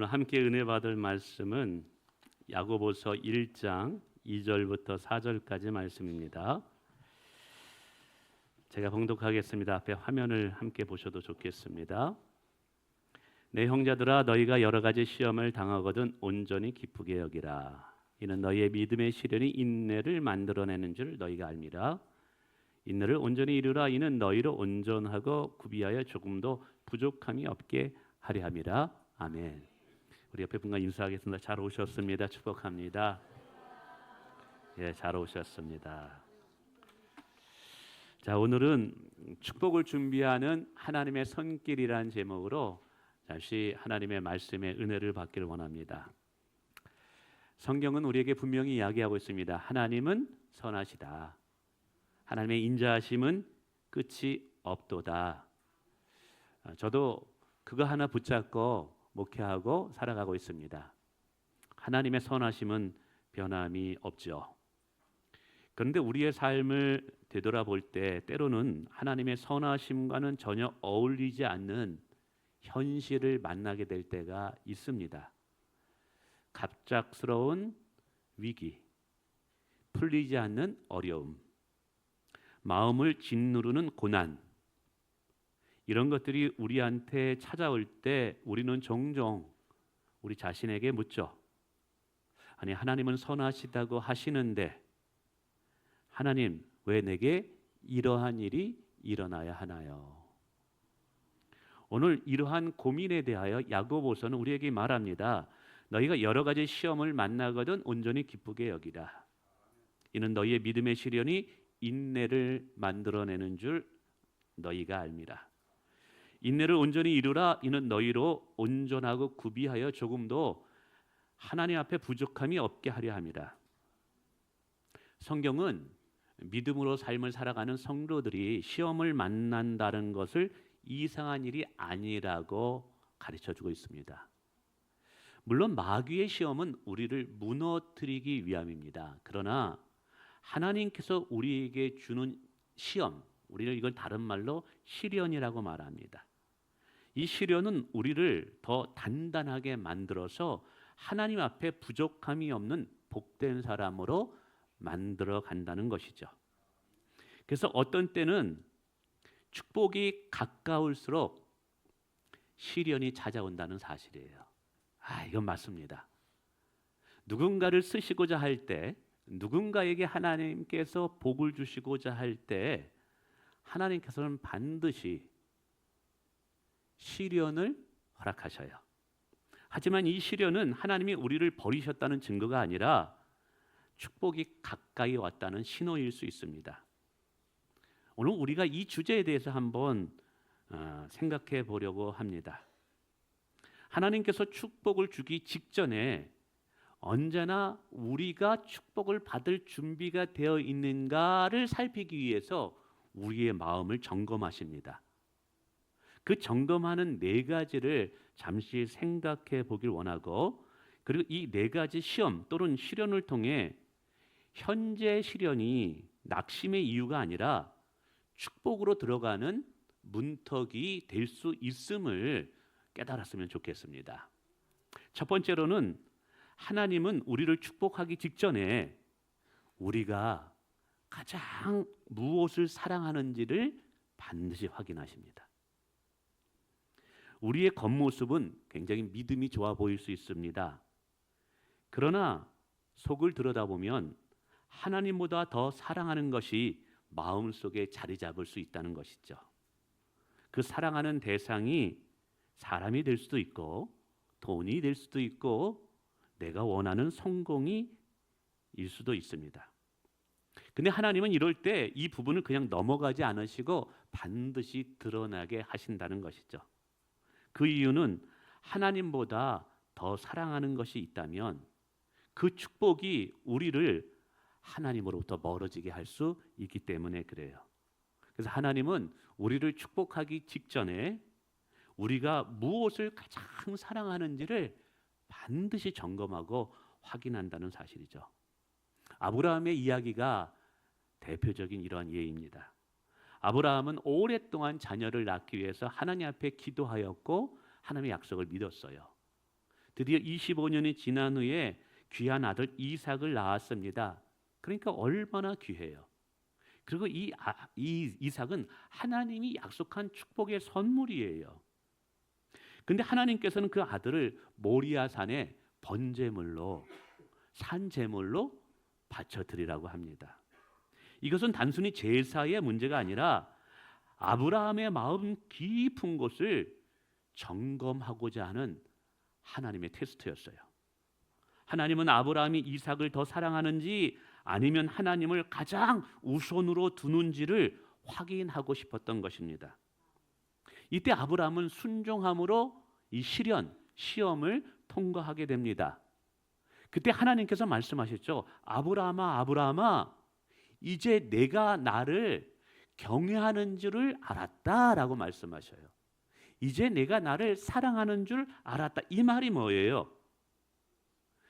오늘 함께 은혜 받을 말씀은 야고보서 1장 2절부터 4절까지 말씀입니다. 제가 봉독하겠습니다. 앞에 화면을 함께 보셔도 좋겠습니다. 내 형제들아, 너희가 여러 가지 시험을 당하거든 온전히 기쁘게 여기라. 이는 너희의 믿음의 시련이 인내를 만들어내는 줄 너희가 알미라. 인내를 온전히 이루라. 이는 너희로 온전하고 구비하여 조금도 부족함이 없게 하려 함이라. 아멘. 우리 옆에 분과 인사하겠습니다. 잘 오셨습니다. 축복합니다. 예, 잘 오셨습니다. 자, 오늘은 축복을 준비하는 하나님의 손길이라는 제목으로 잠시 하나님의 말씀의 은혜를 받기를 원합니다. 성경은 우리에게 분명히 이야기하고 있습니다. 하나님은 선하시다. 하나님의 인자하심은 끝이 없도다. 저도 그거 하나 붙잡고 목회하고 살아가고 있습니다. 하나님의 선하심은 변함이 없죠. 그런데 우리의 삶을 되돌아볼 때 때로는 하나님의 선하심과는 전혀 어울리지 않는 현실을 만나게 될 때가 있습니다. 갑작스러운 위기, 풀리지 않는 어려움, 마음을 짓누르는 고난, 이런 것들이 우리한테 찾아올 때 우리는 종종 우리 자신에게 묻죠. 아니, 하나님은 선하시다고 하시는데 하나님, 왜 내게 이러한 일이 일어나야 하나요? 오늘 이러한 고민에 대하여 야고보서는 우리에게 말합니다. 너희가 여러 가지 시험을 만나거든 온전히 기쁘게 여기라. 이는 너희의 믿음의 시련이 인내를 만들어내는 줄 너희가 알미라. 인내를 온전히 이루라. 이는 너희로 온전하고 구비하여 조금도 하나님 앞에 부족함이 없게 하려 함이라. 성경은 믿음으로 삶을 살아가는 성도들이 시험을 만난다는 것을 이상한 일이 아니라고 가르쳐주고 있습니다. 물론 마귀의 시험은 우리를 무너뜨리기 위함입니다. 그러나 하나님께서 우리에게 주는 시험, 우리는 이걸 다른 말로 시련이라고 말합니다. 이 시련은 우리를 더 단단하게 만들어서 하나님 앞에 부족함이 없는 복된 사람으로 만들어 간다는 것이죠. 그래서 어떤 때는 축복이 가까울수록 시련이 찾아온다는 사실이에요. 이건 맞습니다. 누군가를 쓰시고자 할 때, 누군가에게 하나님께서 복을 주시고자 할 때 하나님께서는 반드시 시련을 허락하셔요. 하지만 이 시련은 하나님이 우리를 버리셨다는 증거가 아니라 축복이 가까이 왔다는 신호일 수 있습니다. 오늘 우리가 이 주제에 대해서 한번 생각해 보려고 합니다. 하나님께서 축복을 주기 직전에 언제나 우리가 축복을 받을 준비가 되어 있는가를 살피기 위해서 우리의 마음을 점검하십니다. 그 점검하는 네 가지를 잠시 생각해 보길 원하고, 그리고 이 네 가지 시험 또는 시련을 통해 현재 시련이 낙심의 이유가 아니라 축복으로 들어가는 문턱이 될 수 있음을 깨달았으면 좋겠습니다. 첫 번째로는 하나님은 우리를 축복하기 직전에 우리가 가장 무엇을 사랑하는지를 반드시 확인하십니다. 우리의 겉모습은 굉장히 믿음이 좋아 보일 수 있습니다. 그러나 속을 들여다보면 하나님보다 더 사랑하는 것이 마음속에 자리 잡을 수 있다는 것이죠. 그 사랑하는 대상이 사람이 될 수도 있고 돈이 될 수도 있고 내가 원하는 성공이 일 수도 있습니다. 근데 하나님은 이럴 때 이 부분을 그냥 넘어가지 않으시고 반드시 드러나게 하신다는 것이죠. 그 이유는 하나님보다 더 사랑하는 것이 있다면 그 축복이 우리를 하나님으로부터 멀어지게 할 수 있기 때문에 그래요. 그래서 하나님은 우리를 축복하기 직전에 우리가 무엇을 가장 사랑하는지를 반드시 점검하고 확인한다는 사실이죠. 아브라함의 이야기가 대표적인 이러한 예입니다. 아브라함은 오랫동안 자녀를 낳기 위해서 하나님 앞에 기도하였고 하나님의 약속을 믿었어요. 드디어 25년이 지난 후에 귀한 아들 이삭을 낳았습니다. 그러니까 얼마나 귀해요. 그리고 이 이삭은 하나님이 약속한 축복의 선물이에요. 근데 하나님께서는 그 아들을 모리아산에 번제물로 산제물로 바쳐드리라고 합니다. 이것은 단순히 제사의 문제가 아니라 아브라함의 마음 깊은 곳을 점검하고자 하는 하나님의 테스트였어요. 하나님은 아브라함이 이삭을 더 사랑하는지 아니면 하나님을 가장 우선으로 두는지를 확인하고 싶었던 것입니다. 이때 아브라함은 순종함으로 이 시험을 통과하게 됩니다. 그때 하나님께서 말씀하셨죠. 아브라함아, 아브라함아, 이제 내가 나를 경외하는 줄을 알았다라고 말씀하셔요. 이제 내가 나를 사랑하는 줄 알았다. 이 말이 뭐예요?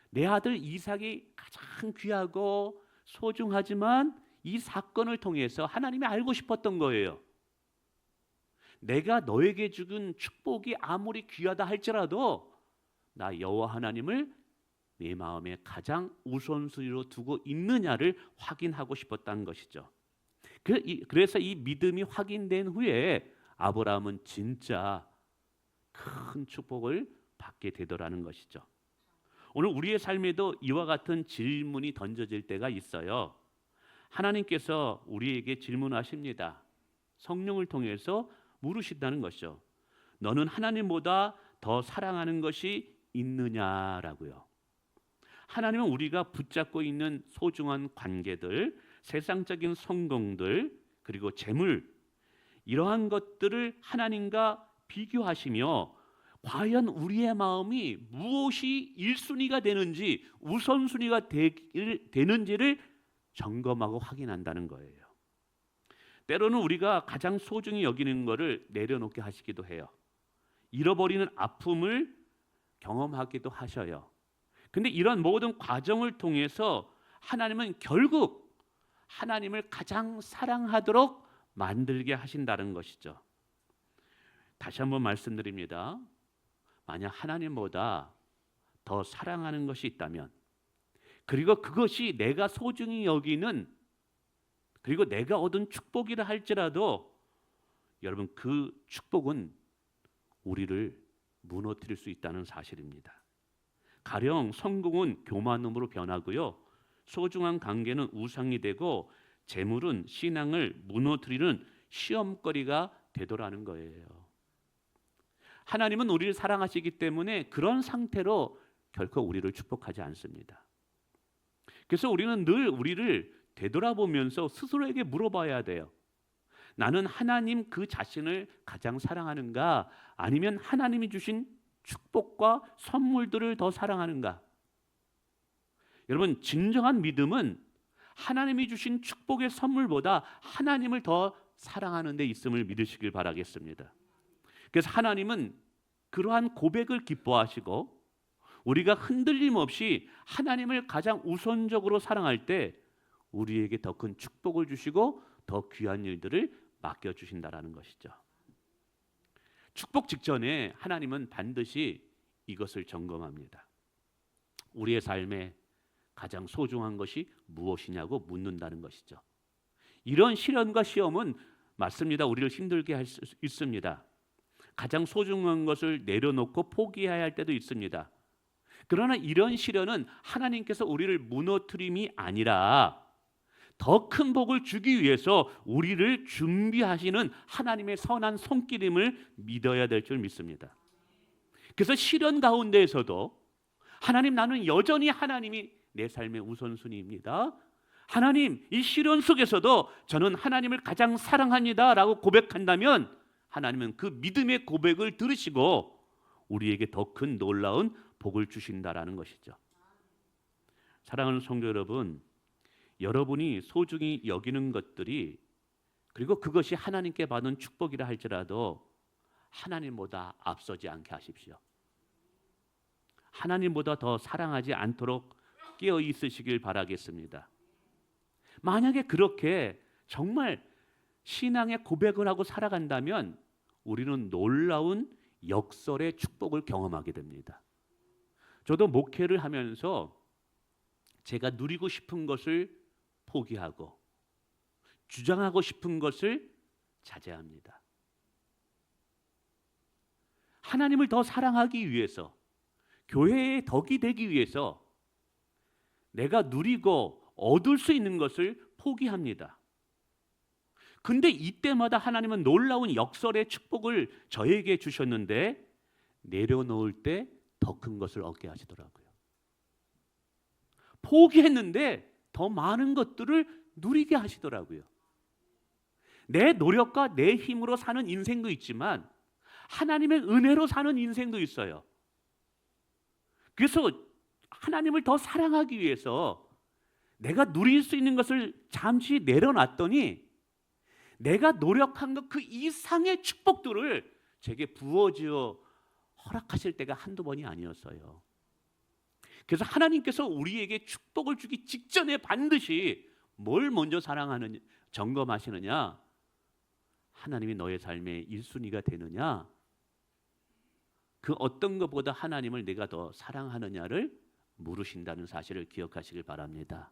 내 아들 이삭이 가장 귀하고 소중하지만 이 사건을 통해서 하나님이 알고 싶었던 거예요. 내가 너에게 주는 축복이 아무리 귀하다 할지라도 나 여호와 하나님을 내 마음에 가장 우선순위로 두고 있느냐를 확인하고 싶었다는 것이죠. 그래서 이 믿음이 확인된 후에 아브라함은 진짜 큰 축복을 받게 되더라는 것이죠. 오늘 우리의 삶에도 이와 같은 질문이 던져질 때가 있어요. 하나님께서 우리에게 질문하십니다. 성령을 통해서 물으신다는 것이죠. 너는 하나님보다 더 사랑하는 것이 있느냐라고요. 하나님은 우리가 붙잡고 있는 소중한 관계들, 세상적인 성공들, 그리고 재물, 이러한 것들을 하나님과 비교하시며 과연 우리의 마음이 무엇이 1순위가 되는지, 우선순위가 되는지를 점검하고 확인한다는 거예요. 때로는 우리가 가장 소중히 여기는 것을 내려놓게 하시기도 해요. 잃어버리는 아픔을 경험하기도 하셔요. 근데 이런 모든 과정을 통해서 하나님은 결국 하나님을 가장 사랑하도록 만들게 하신다는 것이죠. 다시 한번 말씀드립니다. 만약 하나님보다 더 사랑하는 것이 있다면, 그리고 그것이 내가 소중히 여기는, 그리고 내가 얻은 축복이라 할지라도 여러분 그 축복은 우리를 무너뜨릴 수 있다는 사실입니다. 가령 성공은 교만음으로 변하고요. 소중한 관계는 우상이 되고 재물은 신앙을 무너뜨리는 시험거리가 되더라는 거예요. 하나님은 우리를 사랑하시기 때문에 그런 상태로 결코 우리를 축복하지 않습니다. 그래서 우리는 늘 우리를 되돌아보면서 스스로에게 물어봐야 돼요. 나는 하나님 그 자신을 가장 사랑하는가? 아니면 하나님이 주신 축복과 선물들을 더 사랑하는가? 여러분, 진정한 믿음은 하나님이 주신 축복의 선물보다 하나님을 더 사랑하는 데 있음을 믿으시길 바라겠습니다. 그래서 하나님은 그러한 고백을 기뻐하시고 우리가 흔들림 없이 하나님을 가장 우선적으로 사랑할 때 우리에게 더 큰 축복을 주시고 더 귀한 일들을 맡겨주신다라는 것이죠. 축복 직전에 하나님은 반드시 이것을 점검합니다. 우리의 삶에 가장 소중한 것이 무엇이냐고 묻는다는 것이죠. 이런 시련과 시험은 맞습니다. 우리를 힘들게 할 수 있습니다. 가장 소중한 것을 내려놓고 포기해야 할 때도 있습니다. 그러나 이런 시련은 하나님께서 우리를 무너뜨림이 아니라 더 큰 복을 주기 위해서 우리를 준비하시는 하나님의 선한 손길임을 믿어야 될 줄 믿습니다. 그래서 시련 가운데에서도 하나님, 나는 여전히 하나님이 내 삶의 우선순위입니다. 하나님, 이 시련 속에서도 저는 하나님을 가장 사랑합니다 라고 고백한다면 하나님은 그 믿음의 고백을 들으시고 우리에게 더 큰 놀라운 복을 주신다라는 것이죠. 사랑하는 성도 여러분, 여러분이 소중히 여기는 것들이, 그리고 그것이 하나님께 받은 축복이라 할지라도 하나님보다 앞서지 않게 하십시오. 하나님보다 더 사랑하지 않도록 깨어 있으시길 바라겠습니다. 만약에 그렇게 정말 신앙의 고백을 하고 살아간다면 우리는 놀라운 역설의 축복을 경험하게 됩니다. 저도 목회를 하면서 제가 누리고 싶은 것을 포기하고 주장하고 싶은 것을 자제합니다. 하나님을 더 사랑하기 위해서, 교회의 덕이 되기 위해서 내가 누리고 얻을 수 있는 것을 포기합니다. 근데 이때마다 하나님은 놀라운 역설의 축복을 저에게 주셨는데 내려놓을 때 더 큰 것을 얻게 하시더라고요. 포기했는데 더 많은 것들을 누리게 하시더라고요. 내 노력과 내 힘으로 사는 인생도 있지만 하나님의 은혜로 사는 인생도 있어요. 그래서 하나님을 더 사랑하기 위해서 내가 누릴 수 있는 것을 잠시 내려놨더니 내가 노력한 것 그 이상의 축복들을 제게 부어주어 허락하실 때가 한두 번이 아니었어요. 그래서 하나님께서 우리에게 축복을 주기 직전에 반드시 뭘 먼저 사랑하느냐, 점검하시느냐, 하나님이 너의 삶의 1순위가 되느냐, 그 어떤 것보다 하나님을 내가 더 사랑하느냐를 물으신다는 사실을 기억하시길 바랍니다.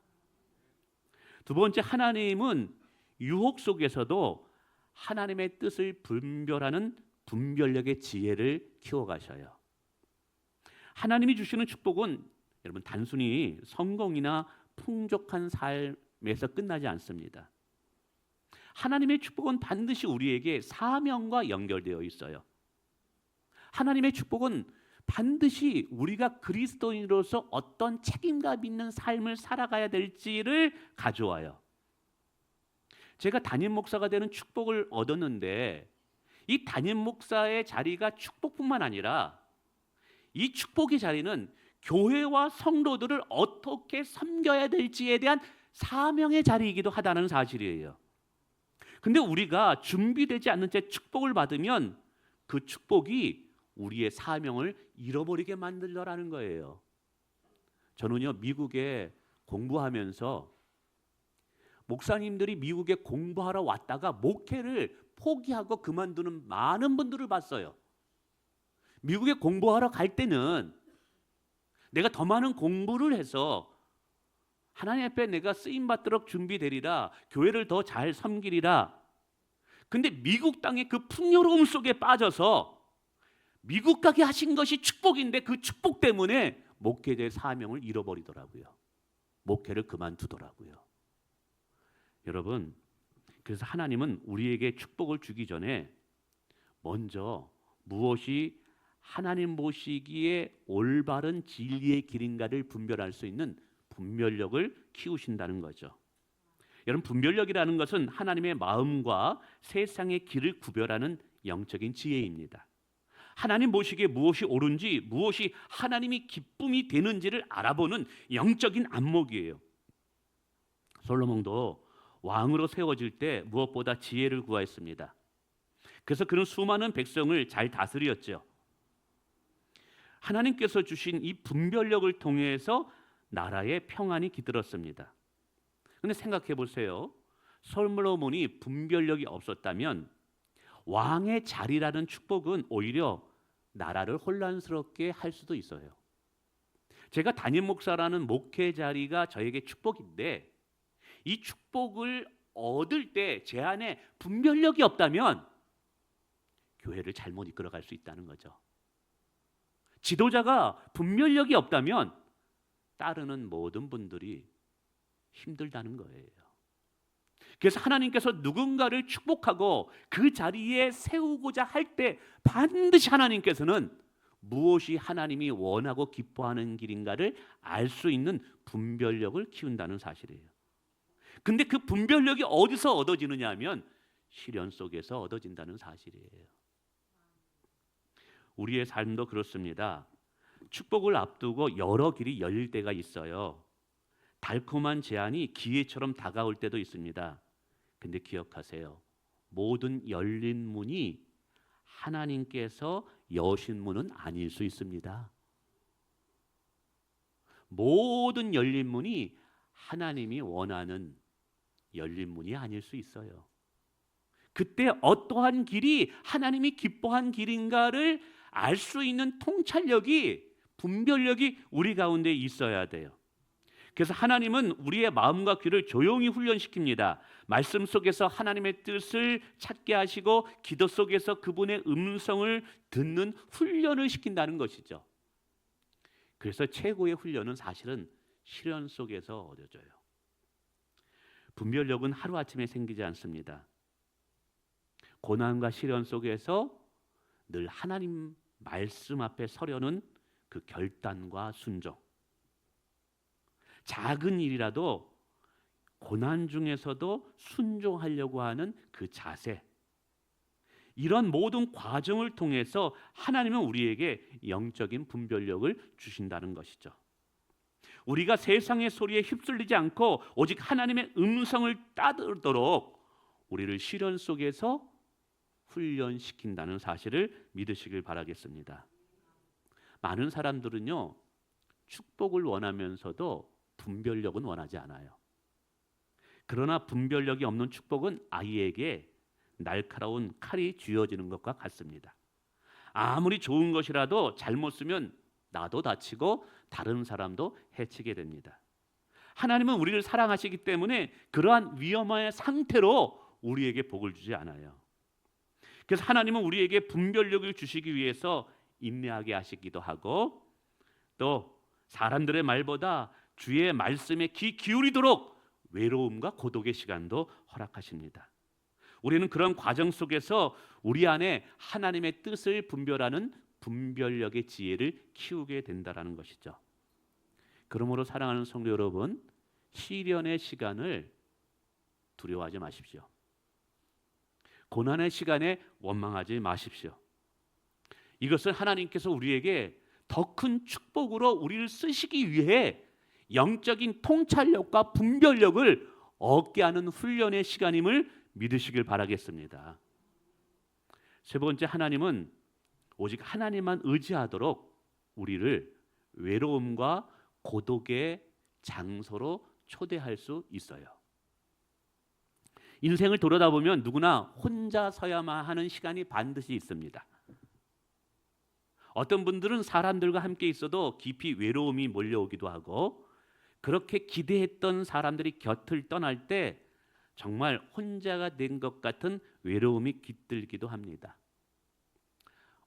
두 번째, 하나님은 유혹 속에서도 하나님의 뜻을 분별하는 분별력의 지혜를 키워가셔요. 하나님이 주시는 축복은 여러분 단순히 성공이나 풍족한 삶에서 끝나지 않습니다. 하나님의 축복은 반드시 우리에게 사명과 연결되어 있어요. 하나님의 축복은 반드시 우리가 그리스도인으로서 어떤 책임감 있는 삶을 살아가야 될지를 가져와요. 제가 담임 목사가 되는 축복을 얻었는데 이 담임 목사의 자리가 축복뿐만 아니라 이 축복의 자리는 교회와 성도들을 어떻게 섬겨야 될지에 대한 사명의 자리이기도 하다는 사실이에요. 근데 우리가 준비되지 않는 채 축복을 받으면 그 축복이 우리의 사명을 잃어버리게 만들더라는 거예요. 저는요, 미국에 공부하면서 목사님들이 미국에 공부하러 왔다가 목회를 포기하고 그만두는 많은 분들을 봤어요. 미국에 공부하러 갈 때는 내가 더 많은 공부를 해서 하나님 앞에 내가 쓰임 받도록 준비되리라, 교회를 더 잘 섬기리라. 근데 미국 땅의 그 풍요로움 속에 빠져서 미국 가게 하신 것이 축복인데 그 축복 때문에 목회자의 사명을 잃어버리더라고요. 목회를 그만두더라고요. 여러분, 그래서 하나님은 우리에게 축복을 주기 전에 먼저 무엇이 하나님 보시기에 올바른 진리의 길인가를 분별할 수 있는 분별력을 키우신다는 거죠. 여러분, 분별력이라는 것은 하나님의 마음과 세상의 길을 구별하는 영적인 지혜입니다. 하나님 보시기에 무엇이 옳은지, 무엇이 하나님이 기쁨이 되는지를 알아보는 영적인 안목이에요. 솔로몬도 왕으로 세워질 때 무엇보다 지혜를 구하였습니다. 그래서 그는 수많은 백성을 잘 다스렸죠. 하나님께서 주신 이 분별력을 통해서 나라의 평안이 깃들었습니다. 그런데 생각해 보세요. 솔로몬이 분별력이 없었다면 왕의 자리라는 축복은 오히려 나라를 혼란스럽게 할 수도 있어요. 제가 담임 목사라는 목회 자리가 저에게 축복인데 이 축복을 얻을 때 제 안에 분별력이 없다면 교회를 잘못 이끌어갈 수 있다는 거죠. 지도자가 분별력이 없다면 따르는 모든 분들이 힘들다는 거예요. 그래서 하나님께서 누군가를 축복하고 그 자리에 세우고자 할 때 반드시 하나님께서는 무엇이 하나님이 원하고 기뻐하는 길인가를 알 수 있는 분별력을 키운다는 사실이에요. 근데 그 분별력이 어디서 얻어지느냐 하면 시련 속에서 얻어진다는 사실이에요. 우리의 삶도 그렇습니다. 축복을 앞두고 여러 길이 열릴 때가 있어요. 달콤한 제안이 기회처럼 다가올 때도 있습니다. 근데 기억하세요. 모든 열린 문이 하나님께서 여신 문은 아닐 수 있습니다. 모든 열린 문이 하나님이 원하는 열린 문이 아닐 수 있어요. 그때 어떠한 길이 하나님이 기뻐한 길인가를 알 수 있는 통찰력이 분별력이 우리 가운데 있어야 돼요. 그래서 하나님은 우리의 마음과 귀를 조용히 훈련시킵니다. 말씀 속에서 하나님의 뜻을 찾게 하시고 기도 속에서 그분의 음성을 듣는 훈련을 시킨다는 것이죠. 그래서 최고의 훈련은 사실은 시련 속에서 얻어져요. 분별력은 하루아침에 생기지 않습니다. 고난과 시련 속에서 늘 하나님 말씀 앞에 서려는 그 결단과 순종, 작은 일이라도 고난 중에서도 순종하려고 하는 그 자세, 이런 모든 과정을 통해서 하나님은 우리에게 영적인 분별력을 주신다는 것이죠. 우리가 세상의 소리에 휩쓸리지 않고 오직 하나님의 음성을 따르도록 우리를 시련 속에서 훈련시킨다는 사실을 믿으시길 바라겠습니다. 많은 사람들은요, 축복을 원하면서도 분별력은 원하지 않아요. 그러나 분별력이 없는 축복은 아이에게 날카로운 칼이 쥐어지는 것과 같습니다. 아무리 좋은 것이라도 잘못 쓰면 나도 다치고 다른 사람도 해치게 됩니다. 하나님은 우리를 사랑하시기 때문에 그러한 위험한 상태로 우리에게 복을 주지 않아요. 그래서 하나님은 우리에게 분별력을 주시기 위해서 인내하게 하시기도 하고, 또 사람들의 말보다 주의 말씀에 귀 기울이도록 외로움과 고독의 시간도 허락하십니다. 우리는 그런 과정 속에서 우리 안에 하나님의 뜻을 분별하는 분별력의 지혜를 키우게 된다는 것이죠. 그러므로 사랑하는 성도 여러분, 시련의 시간을 두려워하지 마십시오. 고난의 시간에 원망하지 마십시오. 이것은 하나님께서 우리에게 더 큰 축복으로 우리를 쓰시기 위해 영적인 통찰력과 분별력을 얻게 하는 훈련의 시간임을 믿으시길 바라겠습니다. 세 번째, 하나님은 오직 하나님만 의지하도록 우리를 외로움과 고독의 장소로 초대할 수 있어요. 인생을 돌아다보면 누구나 혼자 서야만 하는 시간이 반드시 있습니다. 어떤 분들은 사람들과 함께 있어도 깊이 외로움이 몰려오기도 하고, 그렇게 기대했던 사람들이 곁을 떠날 때 정말 혼자가 된 것 같은 외로움이 깃들기도 합니다.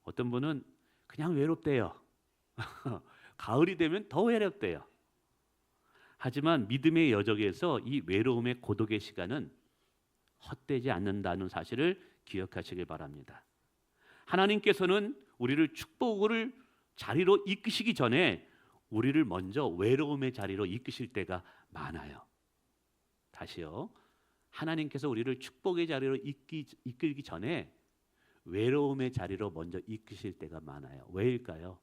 어떤 분은 그냥 외롭대요. 가을이 되면 더 외롭대요. 하지만 믿음의 여정에서 이 외로움의 고독의 시간은 헛되지 않는다는 사실을 기억하시길 바랍니다. 하나님께서는 우리를 축복을 자리로 이끄시기 전에 우리를 먼저 외로움의 자리로 이끄실 때가 많아요. 다시요. 하나님께서 우리를 축복의 자리로 이끌기 전에 외로움의 자리로 먼저 이끄실 때가 많아요. 왜일까요?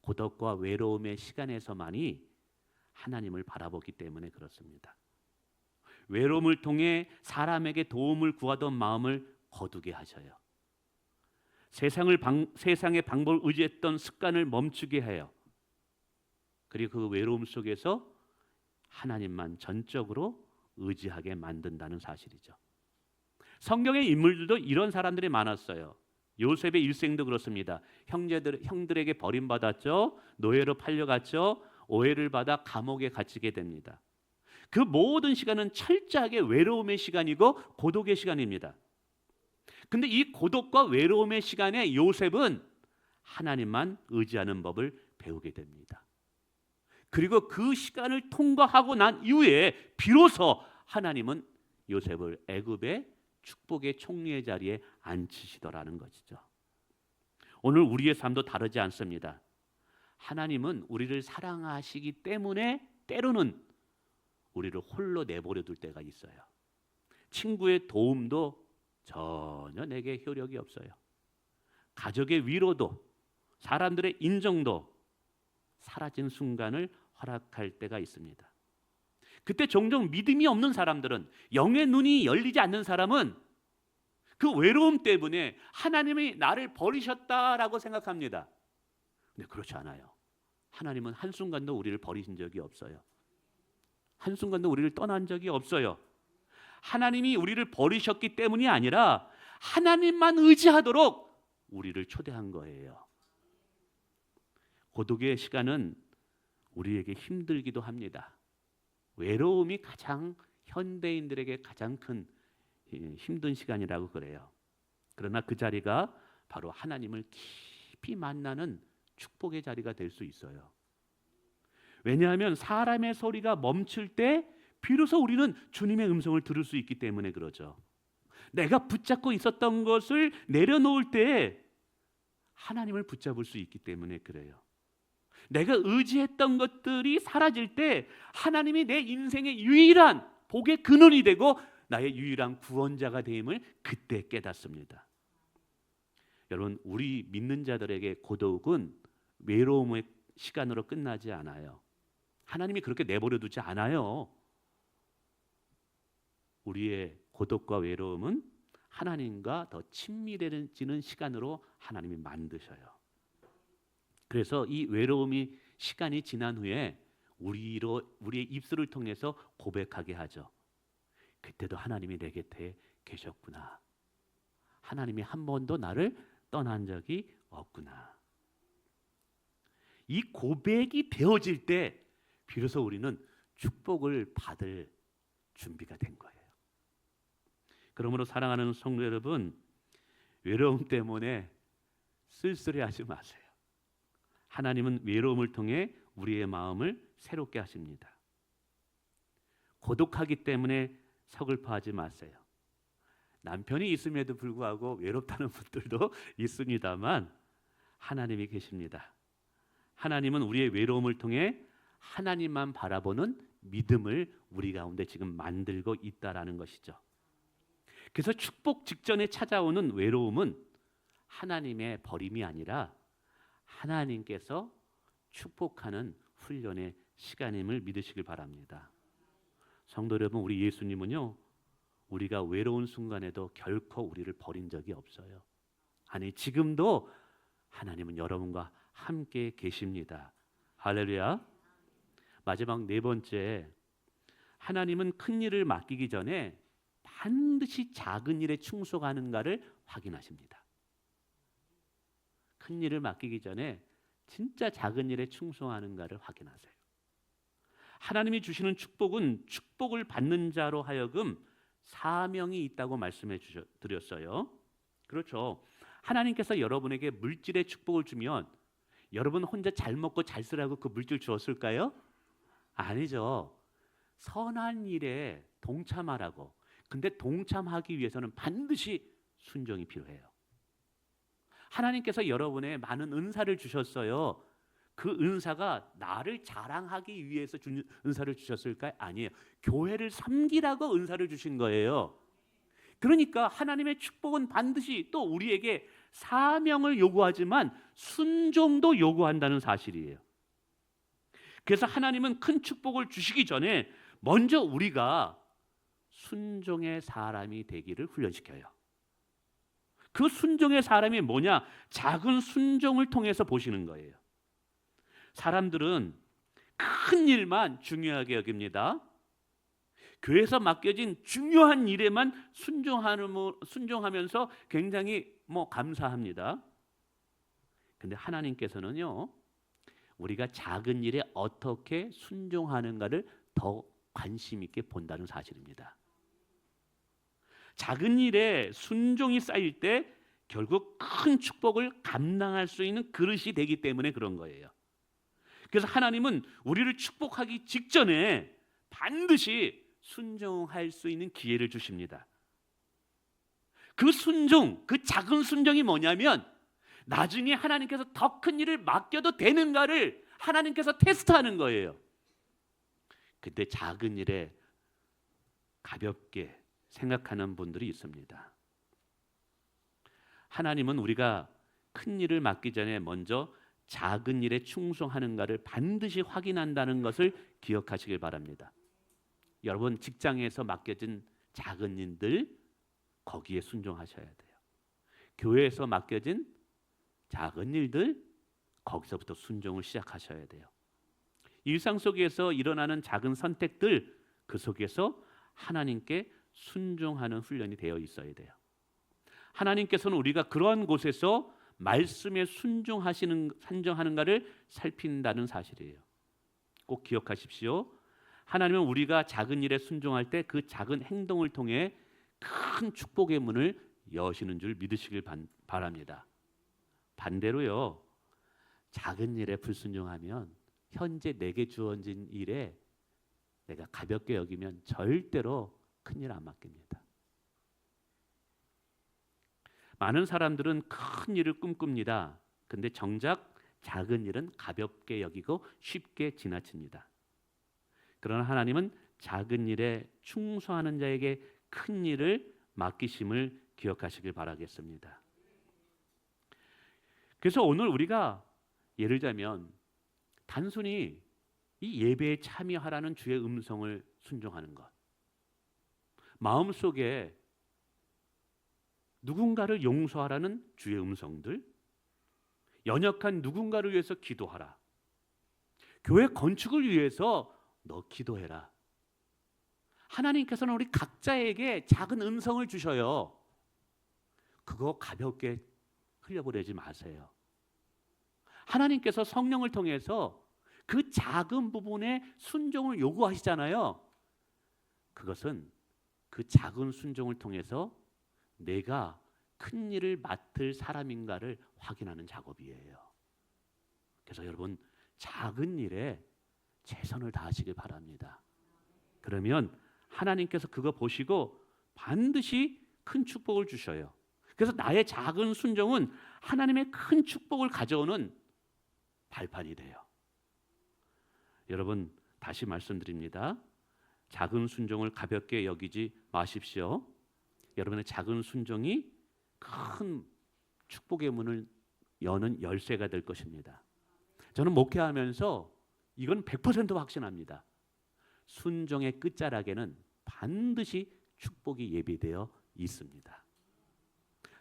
고독과 외로움의 시간에서만이 하나님을 바라보기 때문에 그렇습니다. 외로움을 통해 사람에게 도움을 구하던 마음을 거두게 하셔요. 세상의 방법을 의지했던 습관을 멈추게 해요. 그리고 그 외로움 속에서 하나님만 전적으로 의지하게 만든다는 사실이죠. 성경의 인물들도 이런 사람들이 많았어요. 요셉의 일생도 그렇습니다. 형들에게 버림받았죠. 노예로 팔려갔죠. 오해를 받아 감옥에 갇히게 됩니다. 그 모든 시간은 철저하게 외로움의 시간이고 고독의 시간입니다. 근데 이 고독과 외로움의 시간에 요셉은 하나님만 의지하는 법을 배우게 됩니다. 그리고 그 시간을 통과하고 난 이후에 비로소 하나님은 요셉을 애굽의 축복의 총리의 자리에 앉히시더라는 것이죠. 오늘 우리의 삶도 다르지 않습니다. 하나님은 우리를 사랑하시기 때문에 때로는 우리를 홀로 내버려 둘 때가 있어요. 친구의 도움도 전혀 내게 효력이 없어요. 가족의 위로도, 사람들의 인정도 사라진 순간을 허락할 때가 있습니다. 그때 종종 믿음이 없는 사람들은, 영의 눈이 열리지 않는 사람은 그 외로움 때문에 하나님이 나를 버리셨다라고 생각합니다. 근데 그렇지 않아요. 하나님은 한순간도 우리를 버리신 적이 없어요. 한순간도 우리를 떠난 적이 없어요. 하나님이 우리를 버리셨기 때문이 아니라 하나님만 의지하도록 우리를 초대한 거예요. 고독의 시간은 우리에게 힘들기도 합니다. 외로움이 가장 현대인들에게 가장 큰 힘든 시간이라고 그래요. 그러나 그 자리가 바로 하나님을 깊이 만나는 축복의 자리가 될 수 있어요. 왜냐하면 사람의 소리가 멈출 때 비로소 우리는 주님의 음성을 들을 수 있기 때문에 그러죠. 내가 붙잡고 있었던 것을 내려놓을 때 하나님을 붙잡을 수 있기 때문에 그래요. 내가 의지했던 것들이 사라질 때 하나님이 내 인생의 유일한 복의 근원이 되고 나의 유일한 구원자가 됨을 그때 깨닫습니다. 여러분, 우리 믿는 자들에게 고독은 외로움의 시간으로 끝나지 않아요. 하나님이 그렇게 내버려 두지 않아요. 우리의 고독과 외로움은 하나님과 더 친밀해지는 시간으로 하나님이 만드셔요. 그래서 이 외로움이 시간이 지난 후에 우리의 입술을 통해서 고백하게 하죠. 그때도 하나님이 내 곁에 계셨구나. 하나님이 한 번도 나를 떠난 적이 없구나. 이 고백이 되어질 때 비로소 우리는 축복을 받을 준비가 된 거예요. 그러므로 사랑하는 성도 여러분, 외로움 때문에 쓸쓸해하지 마세요. 하나님은 외로움을 통해 우리의 마음을 새롭게 하십니다. 고독하기 때문에 서글퍼하지 마세요. 남편이 있음에도 불구하고 외롭다는 분들도 있습니다만 하나님이 계십니다. 하나님은 우리의 외로움을 통해 하나님만 바라보는 믿음을 우리 가운데 지금 만들고 있다라는 것이죠. 그래서 축복 직전에 찾아오는 외로움은 하나님의 버림이 아니라 하나님께서 축복하는 훈련의 시간임을 믿으시길 바랍니다. 성도 여러분, 우리 예수님은요, 우리가 외로운 순간에도 결코 우리를 버린 적이 없어요. 아니, 지금도 하나님은 여러분과 함께 계십니다. 할렐루야. 마지막 네 번째, 하나님은 큰 일을 맡기기 전에 반드시 작은 일에 충성하는가를 확인하십니다. 큰 일을 맡기기 전에 진짜 작은 일에 충성하는가를 확인하세요. 하나님이 주시는 축복은 축복을 받는 자로 하여금 사명이 있다고 말씀해 드렸어요. 그렇죠. 하나님께서 여러분에게 물질의 축복을 주면 여러분 혼자 잘 먹고 잘 쓰라고 그 물질 주었을까요? 아니죠. 선한 일에 동참하라고. 근데 동참하기 위해서는 반드시 순종이 필요해요. 하나님께서 여러분의 많은 은사를 주셨어요. 그 은사가 나를 자랑하기 위해서 준 은사를 주셨을까요? 아니에요. 교회를 섬기라고 은사를 주신 거예요. 그러니까 하나님의 축복은 반드시 또 우리에게 사명을 요구하지만 순종도 요구한다는 사실이에요. 그래서 하나님은 큰 축복을 주시기 전에 먼저 우리가 순종의 사람이 되기를 훈련시켜요. 그 순종의 사람이 뭐냐? 작은 순종을 통해서 보시는 거예요. 사람들은 큰 일만 중요하게 여깁니다. 교회에서 맡겨진 중요한 일에만 순종하면서 굉장히 감사합니다. 근데 하나님께서는요, 우리가 작은 일에 어떻게 순종하는가를 더 관심 있게 본다는 사실입니다. 작은 일에 순종이 쌓일 때 결국 큰 축복을 감당할 수 있는 그릇이 되기 때문에 그런 거예요. 그래서 하나님은 우리를 축복하기 직전에 반드시 순종할 수 있는 기회를 주십니다. 그 순종, 그 작은 순종이 뭐냐면 나중에 하나님께서 더 큰 일을 맡겨도 되는가를 하나님께서 테스트하는 거예요. 그때 작은 일에 가볍게 생각하는 분들이 있습니다. 하나님은 우리가 큰 일을 맡기 전에 먼저 작은 일에 충성하는가를 반드시 확인한다는 것을 기억하시길 바랍니다. 여러분, 직장에서 맡겨진 작은 일들 거기에 순종하셔야 돼요. 교회에서 맡겨진 작은 일들 거기서부터 순종을 시작하셔야 돼요. 일상 속에서 일어나는 작은 선택들 그 속에서 하나님께 순종하는 훈련이 되어 있어야 돼요. 하나님께서는 우리가 그러한 곳에서 말씀에 순종하는가를 살핀다는 사실이에요. 꼭 기억하십시오. 하나님은 우리가 작은 일에 순종할 때 그 작은 행동을 통해 큰 축복의 문을 여시는 줄 믿으시길 바랍니다. 반대로요, 작은 일에 불순종하면 현재 내게 주어진 일에 내가 가볍게 여기면 절대로 큰일 안 맡깁니다. 많은 사람들은 큰 일을 꿈꿉니다. 근데 정작 작은 일은 가볍게 여기고 쉽게 지나칩니다. 그러나 하나님은 작은 일에 충성하는 자에게 큰 일을 맡기심을 기억하시길 바라겠습니다. 그래서 오늘 우리가 예를 들자면 단순히 이 예배에 참여하라는 주의 음성을 순종하는 것, 마음속에 누군가를 용서하라는 주의 음성들, 연약한 누군가를 위해서 기도하라, 교회 건축을 위해서 너 기도해라. 하나님께서는 우리 각자에게 작은 음성을 주셔요. 그거 가볍게 흘려보내지 마세요. 하나님께서 성령을 통해서 그 작은 부분에 순종을 요구하시잖아요. 그것은 그 작은 순종을 통해서 내가 큰 일을 맡을 사람인가를 확인하는 작업이에요. 그래서 여러분, 작은 일에 최선을 다하시길 바랍니다. 그러면 하나님께서 그거 보시고 반드시 큰 축복을 주셔요. 그래서 나의 작은 순종은 하나님의 큰 축복을 가져오는 발판이 돼요. 여러분, 다시 말씀드립니다. 작은 순종을 가볍게 여기지 마십시오. 여러분의 작은 순종이 큰 축복의 문을 여는 열쇠가 될 것입니다. 저는 목회하면서 이건 100% 확신합니다. 순종의 끝자락에는 반드시 축복이 예비되어 있습니다.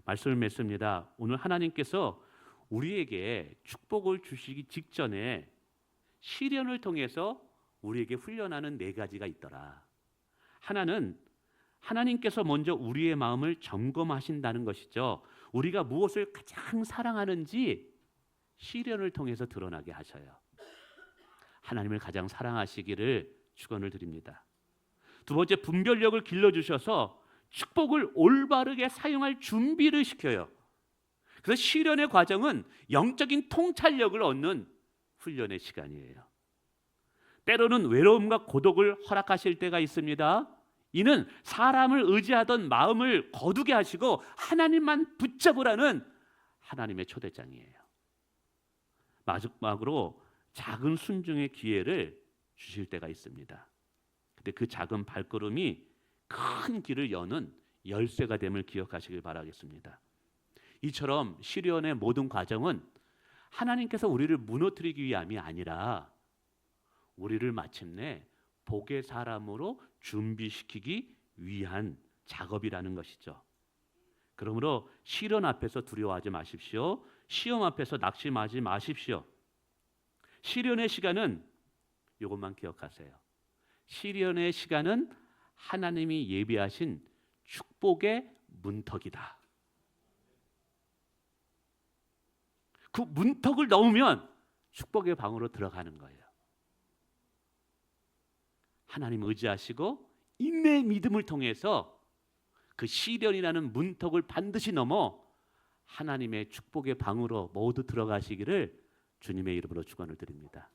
말씀을 맺습니다. 오늘 하나님께서 우리에게 축복을 주시기 직전에 시련을 통해서 우리에게 훈련하는 4가지가 있더라. 하나는 하나님께서 먼저 우리의 마음을 점검하신다는 것이죠. 우리가 무엇을 가장 사랑하는지 시련을 통해서 드러나게 하셔요. 하나님을 가장 사랑하시기를 축원을 드립니다. 두 번째, 분별력을 길러주셔서 축복을 올바르게 사용할 준비를 시켜요. 그래서 시련의 과정은 영적인 통찰력을 얻는 훈련의 시간이에요. 때로는 외로움과 고독을 허락하실 때가 있습니다. 이는 사람을 의지하던 마음을 거두게 하시고 하나님만 붙잡으라는 하나님의 초대장이에요. 마지막으로 작은 순종의 기회를 주실 때가 있습니다. 근데 그 작은 발걸음이 큰 길을 여는 열쇠가 됨을 기억하시길 바라겠습니다. 이처럼 시련의 모든 과정은 하나님께서 우리를 무너뜨리기 위함이 아니라 우리를 마침내 복의 사람으로 준비시키기 위한 작업이라는 것이죠. 그러므로 시련 앞에서 두려워하지 마십시오. 시험 앞에서 낙심하지 마십시오. 시련의 시간은 이것만 기억하세요. 시련의 시간은 하나님이 예비하신 축복의 문턱이다. 그 문턱을 넘으면 축복의 방으로 들어가는 거예요. 하나님 의지하시고 인내의 믿음을 통해서 그 시련이라는 문턱을 반드시 넘어 하나님의 축복의 방으로 모두 들어가시기를 주님의 이름으로 축원을 드립니다.